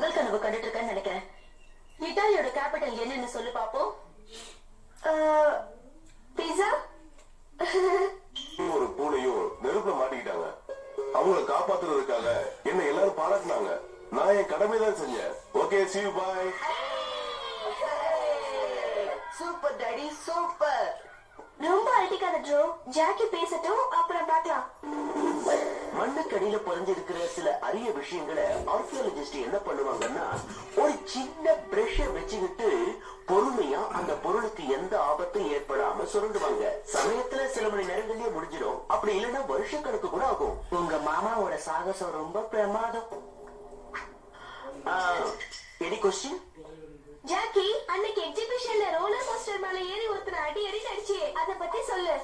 பகல் கனவு கண்டுட்டு இருக்கேன்னு நினைக்கிறேன். இத்தாலியோட கேபிட்டல் என்னன்னு சொல்லு பாப்போம். பீஸா. ஒரு பூனையும் நெருப்புல மாட்டிக்கிட்டாங்க. அவங்கள காப்பாத்துறதுக்காக என்ன எல்லாரும் பாராட்டினாங்க. நான் என் கடமை தான் செஞ்சேன். Okay, see you, bye. Super daddy, super. ரொம்ப அழட்டிக்காத ட்ரோ. ஜாக்கி பேசட்டும், அப்புறம் பார்க்கலாம். மண்ணுக்கடியில புரிஞ்சிருக்கிற சில அரிய விஷயங்களை ஆர்கியாலஜிஸ்ட் என்ன பண்ணுவாங்கன்னா, ஒரு சின்ன பிரஷ வச்சுக்கிட்டு பொறுமையா அந்த பொருளுக்கு எந்த ஆபத்தும் ஏற்படாம சுரண்டுவாங்க. சமயத்துல சில மணி நேரங்களே முடிஞ்சிடும். அப்படி இல்லைன்னா வருஷக்கணக்கு கூட ஆகும். உங்க மாமாவோட சாகசம் ரொம்ப பிரமாதம். Any question? ஜாக்கி, அன்னைக்கு எக்ஸிபிஷன்ல ரோலர் கோஸ்டர் மேல ஏறி ஒருத்தர் அடி அடி அடிச்சு, அத பத்தி சொல்லு.